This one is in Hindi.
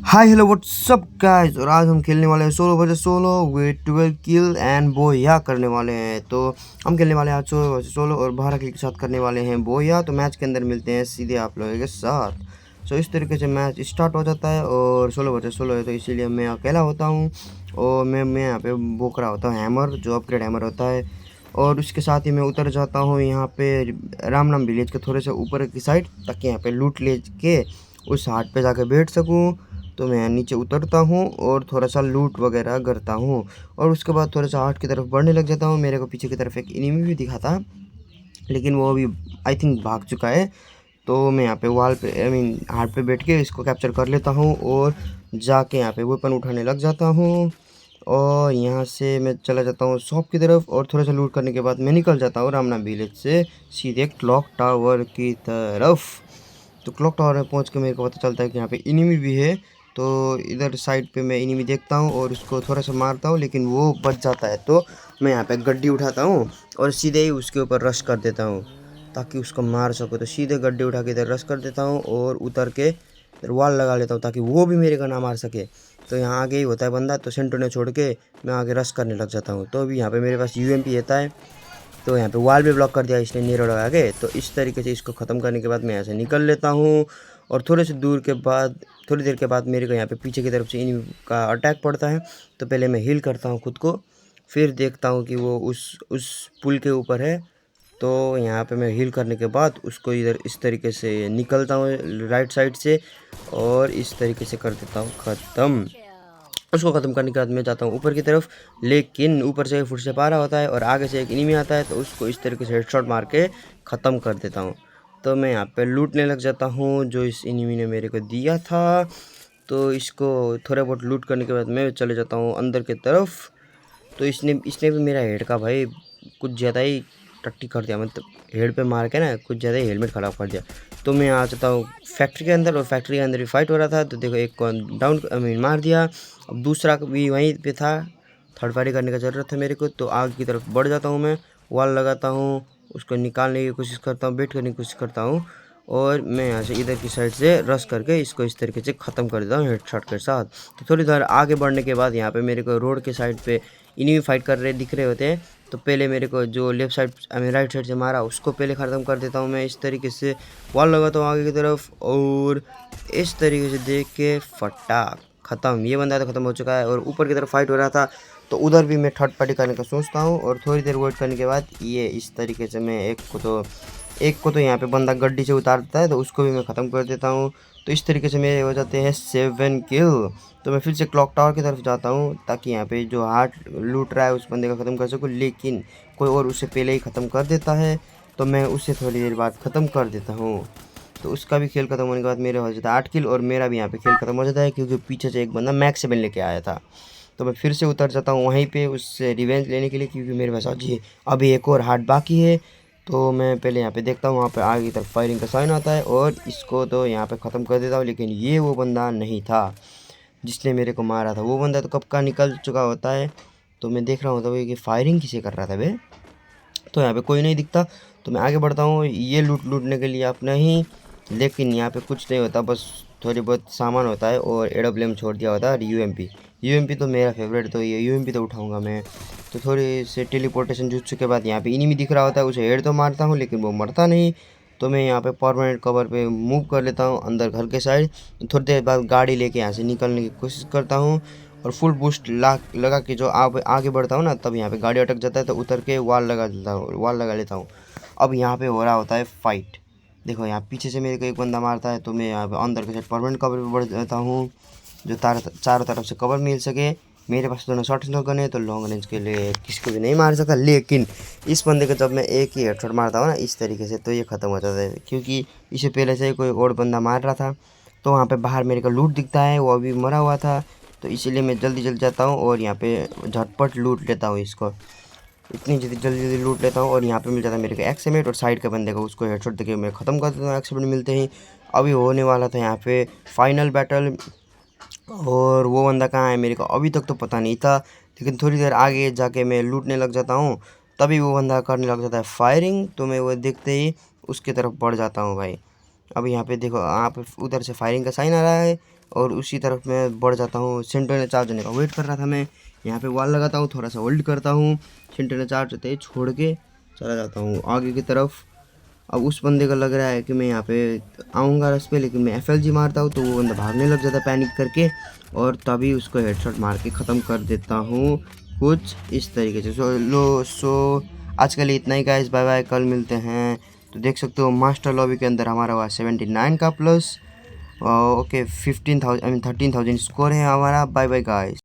Hi hello what's up guys. और आज हम खेलने वाले हैं solo versus solo with 12 kill and बोया करने वाले हैं। तो हम खेलने वाले हैं आज सोलो वर्सेस सोलो और 12 किल के साथ करने वाले हैं बोया। तो मैच के अंदर मिलते हैं सीधे आप लोगों के साथ। सो इस तरीके से मैच स्टार्ट हो जाता है और सोलो वर्सेस सोलो है तो इसीलिए मैं अकेला होता हूँ और मैं यहाँ पे बोक रहा होता हूँ हैमर, जो अपग्रेड हैमर होता है। और उसके साथ ही मैं उतर जाता हूँ यहाँ पे राम विलेज के थोड़े से ऊपर की साइड, ताकि यहाँ पे लूट ले के उस हाट पे जाके बैठ सकूँ। तो मैं नीचे उतरता हूँ और थोड़ा सा लूट वगैरह करता हूँ और उसके बाद थोड़ा सा हार्ट की तरफ बढ़ने लग जाता हूँ। मेरे को पीछे की तरफ एक एनिमी भी दिखा था, लेकिन वो अभी आई थिंक भाग चुका है। तो मैं यहाँ पे वॉल पे हार्ट पे बैठ के इसको कैप्चर कर लेता हूँ और जाके यहाँ पे वेपन उठाने लग जाता हूँ। और यहाँ से मैं चला जाता हूँ शॉप की तरफ और थोड़ा सा लूट करने के बाद मैं निकल जाता हूँ रामनाम विलेज से सीधे क्लॉक टावर की तरफ। तो क्लॉक टावर में पहुँच के मेरे को पता चलता है कि यहाँ पे एनिमी भी है। तो इधर साइड पे मैं एनिमी देखता हूँ और उसको थोड़ा सा मारता हूँ, लेकिन वो बच जाता है। तो मैं यहाँ पे गड्डी उठाता हूँ और सीधे ही उसके ऊपर रश कर देता हूँ ताकि उसको मार सको। तो सीधे गड्डी उठा के इधर रश कर देता हूँ और उतर के इधर वॉल लगा लेता हूँ ताकि वो भी मेरे को ना मार सके। तो यहाँ आगे ही होता है बंदा, तो सेंटर ने छोड़ के मैं आगे रश करने लग जाता हूँ। तो अभी यहाँ पे मेरे पास यूएमपी रहता है, तो यहाँ पे वॉल भी ब्लॉक कर दिया इसने नीरो लगा के। तो इस तरीके से इसको ख़त्म करने के बाद मैं यहाँ से निकल लेता हूँ और थोड़ी देर के बाद मेरे को यहाँ पे पीछे की तरफ से इन्हीं का अटैक पड़ता है। तो पहले मैं हील करता हूँ खुद को, फिर देखता हूँ कि वो उस पुल के ऊपर है। तो यहाँ पे मैं हील करने के बाद उसको इधर इस तरीके से निकलता हूँ राइट साइड से और इस तरीके से कर देता हूँ ख़त्म। उसको ख़त्म करने के बाद मैं जाता हूँ ऊपर की तरफ, लेकिन ऊपर से फुट से पारा होता है और आगे से एक एनिमी आता है, तो उसको इस तरीके से हेडशॉट मार के ख़त्म कर देता हूँ। तो मैं यहाँ पे लूटने लग जाता हूँ जो इस एनिमी ने मेरे को दिया था। तो इसको थोड़ा बहुत लूट करने के बाद मैं चले जाता हूँ अंदर की तरफ। तो इसने इसने भी मेरा हेड का भाई कुछ ज़्यादा ही टट्टी कर दिया, मतलब हेड पे मार के ना कुछ ज़्यादा ही हेलमेट ख़राब कर दिया। तो मैं आ जाता हूँ फैक्ट्री के अंदर और फैक्ट्री के अंदर भी फाइट हो रहा था। तो देखो एक को डाउन मार दिया, अब दूसरा भी वहीं पे था। थर्ड पार्टी करने का ज़रूरत है मेरे को, तो आगे की तरफ बढ़ जाता हूँ मैं, वॉल लगाता हूँ, उसको निकालने की कोशिश करता हूँ, बेट करने की कोशिश करता हूँ और मैं यहाँ से इधर की साइड से रश करके इसको इस तरीके से ख़त्म कर देता हूँ हेडशॉट के साथ। तो थोड़ी देर आगे बढ़ने के बाद यहाँ पे मेरे को रोड के साइड पे इन्हीं फाइट कर रहे दिख रहे होते हैं। तो पहले मेरे को जो लेफ्ट साइड राइट साइड से मारा उसको पहले ख़त्म कर देता हूँ मैं इस तरीके से, वॉल लगाता हूँ आगे की तरफ और इस तरीके से देख के फटाक ख़त्म। ये बंदा तो ख़त्म हो चुका है और ऊपर की तरफ फाइट हो रहा था, तो उधर भी मैं थर्ड पार्टी करने का सोचता हूँ। और थोड़ी देर वेट करने के बाद ये इस तरीके से मैं एक को तो यहाँ पे बंदा गड्डी से उतार देता है, तो उसको भी मैं ख़त्म कर देता हूँ। तो इस तरीके से मेरे हो जाते हैं 7 किल। तो मैं फिर से क्लॉक टावर की तरफ जाता हूँ ताकि यहाँ पे जो हार्ट लूट रहा है उस बंदे का ख़त्म कर सकूँ, लेकिन कोई और उससे पहले ही ख़त्म कर देता है। तो मैं उससे थोड़ी देर बाद ख़त्म कर देता हूँ। तो उसका भी खेल ख़त्म होने के बाद मेरे हो जाता है 8 किल और मेरा भी यहाँ पे खेल ख़त्म हो जाता है, क्योंकि पीछे से एक बंदा मैक्स 7 लेके आया था। तो मैं फिर से उतर जाता हूँ वहीं पे उससे रिवेंज लेने के लिए, क्योंकि मेरे पास अभी एक और हार्ट बाकी है। तो मैं पहले यहाँ पे देखता हूँ, वहाँ पे आगे की तरफ फायरिंग का साइन आता है और इसको तो यहाँ पे ख़त्म कर देता हूँ। लेकिन ये वो बंदा नहीं था जिसने मेरे को मारा था, वो बंदा तो कब का निकल चुका होता है। तो मैं देख रहा होता हूँ कि फायरिंग किसे कर रहा था वे। तो यहाँ पे कोई नहीं दिखता, तो मैं आगे बढ़ता हूँ ये लूटने के लिए अपना ही। लेकिन यहाँ पे कुछ नहीं होता, बस थोड़ी बहुत सामान होता है और एडब्ल्यूएम छोड़ दिया होता है यूएमपी तो मेरा फेवरेट, तो ये यूएमपी तो उठाऊंगा मैं। तो थोड़ी से टेलीपोर्टेशन जुट के बाद यहाँ पे इनिमी दिख रहा होता है, उसे हेड तो मारता हूँ लेकिन वो मरता नहीं। तो मैं यहाँ पे परमानेंट कवर पे मूव कर लेता हूँ अंदर घर के साइड। थोड़ी देर बाद गाड़ी लेके यहाँ से निकलने की कोशिश करता हूँ और फुल बूस्ट लगा के जो आगे बढ़ता हूँ ना, तब यहाँ पे गाड़ी अटक जाता है, तो उतर के वॉल लगा लेता हूँ। अब यहाँ पे हो रहा होता है फाइट। देखो यहाँ पीछे से मेरे को एक बंदा मारता है, तो मैं यहाँ पे अंदर के साइड परमानेंट कवर पे बढ़ जाता हूँ, जो चारों तरफ से कवर मिल सके। मेरे पास दोनों शॉर्ट रेंज गन है, तो लॉन्ग रेंज के लिए किसको भी नहीं मार सकता। लेकिन इस बंदे को जब मैं एक ही हेडशॉट मारता हूँ ना इस तरीके से, तो ये ख़त्म हो जाता है, क्योंकि इसे पहले से कोई और बंदा मार रहा था। तो वहाँ पे बाहर मेरे को लूट दिखता है, वो अभी मरा हुआ था। तो इसीलिए मैं जल्दी जल्दी जाता हूँ और यहाँ पे झटपट लूट लेता हूँ इसको। इतनी जल्दी लूट लेता हूँ और यहाँ पे मिल जाता है मेरे को एक्समेट और साइड के बंदे को, उसको हेडशॉट देके मैं ख़त्म कर देता हूँ एक्समेट मिलते ही। अभी होने वाला था यहाँ पे फाइनल बैटल, और वो बंदा कहाँ है मेरे को अभी तक तो पता नहीं था। लेकिन थोड़ी देर आगे जाके मैं लूटने लग जाता हूँ, तभी वो बंदा करने लग जाता है फायरिंग। तो मैं वो देखते ही उसकी तरफ बढ़ जाता हूँ भाई। अब यहाँ पे देखो, आप उधर से फायरिंग का साइन आ रहा है, और उसी तरफ मैं बढ़ जाता हूँ। सेंटर ने चार्ज होने का वेट कर रहा था मैं, यहाँ पे वॉल लगाता हूँ, थोड़ा सा होल्ड करता हूँ, सेंटर ने चार्ज होते ही छोड़ के चला जाता हूँ आगे की तरफ। अब उस बंदे को लग रहा है कि मैं यहाँ पे आऊँगा रस पे, लेकिन मैं FLG मारता हूँ तो वो बंदा भागने लग जाता है पैनिक करके, और तभी उसको हेडशॉट मार के ख़त्म कर देता हूँ कुछ इस तरीके से। सो आज के लिए इतना ही गाइस, बाय बाय, कल मिलते हैं। तो देख सकते हो मास्टर लॉबी के अंदर हमारा हुआ 79 का प्लस, ओके 15,000 13,000 स्कोर है हमारा। Bye bye guys.